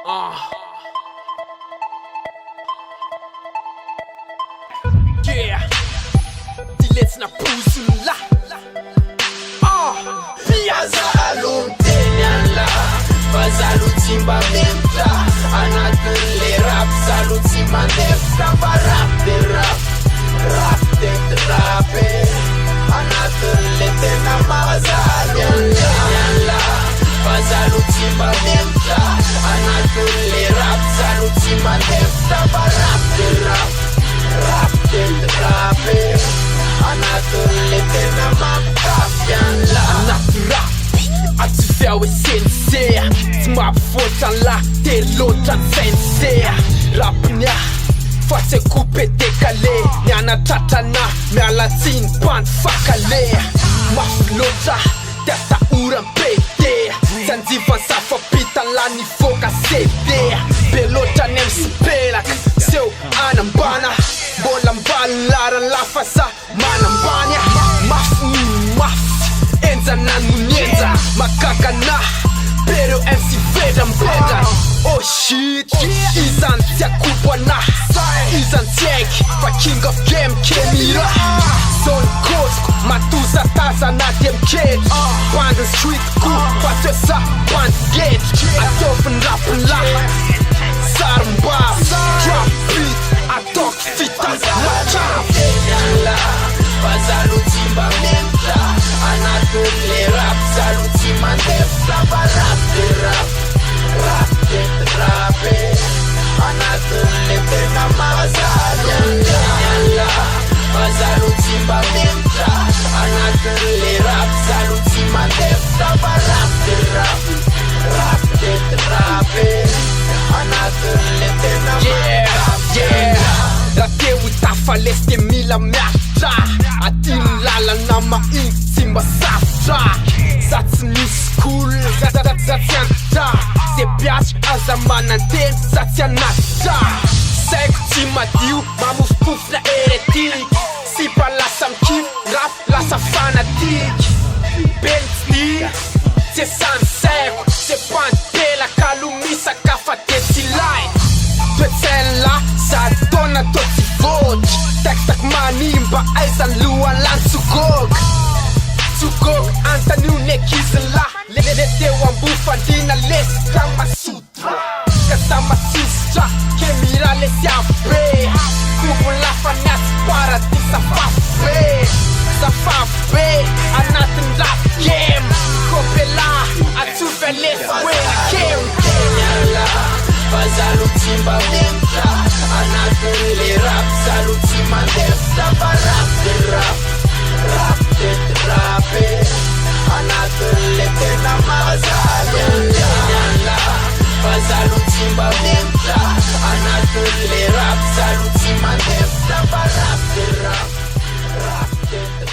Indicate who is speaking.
Speaker 1: Yeah, Dilets na puzula.
Speaker 2: Pazalun tenyanla, pazalun timba menta. Anatun le rap, salut timba nefta. Rap de rap, rap de trape. Anatun le tena pazalun tenyanla, pazalun timba menta. Anatun le rap, salut timba nefta. Rap de rap, rap de trape. Anatun le tena pazalun.
Speaker 1: Rap, aty feo e sincere. Tsy mampivoatra la de loatra ny sincere. Rapnia fa tsy coupe décalé. Nianatratrana mialatsiny bandy fakale. Mafy loatra de ataorany PD. Tsy anjifany safapitan la nivoaka CD. Be loatra ny MCPelaka seho anambana. Mbola mbalarany lafa za manambany. Mafy enjana no nienja makakana. Pero MC vedra mbedra. Oh shit, izany tsy akopo anahy. Izany tsy aiky fa king of game kemira. Zone Cosco matoza tazana de miketry. Bandiny streetko fa toesa bandy gate. Ataoviny rapiny lahy sarim-bava. Drop beat ataoko fitazana.
Speaker 2: Pazalun timba menta. Anatun le rap, salut timba nefta. Rap de rap, rap de trape. Anatun le tena pazalun tenyanla, pazalun timba menta. Anatun le rap, salut timba nefta. Rap de rap, rap de trape. Anatun le tena
Speaker 1: Yeah, raha teo itafalesy de mila miatra. Atiny lalana mahitsy tsy mba safotra. Za tsy misy cool, za tsy antitra. Ze piatry aza mananteny, za tsy anatitra. Saiko tsy madio, mamofopofo na heretiky. Sipa lasa mikify, rap lasa fanatique. Beltsy tsy esany saiko, tsy pantelaka lomisaka fa de tsy lai. Toetsela za taona tô tsy vôtry. Takitak manimba aizany lohan lany tsogoky. Tsogoky antan'io nekiziny la. Le teo ambofandina lesy ka masotra. Ka za matsisitra kemira lesy avy be. Kombony lafa niatsy paradis safafy be. Safafy be anatin'ny rap game. Kopela atsofa lesy wena kemy.
Speaker 2: tenyanla, pazalun timba menta. Anatun le rap, salut timba nefta. Rap de rap, rap de trape. Anatun le tena pazalun tenyanla, pazalun timba menta. Anatun le rap, salut timba nefta. Rap de rap, rap de trape.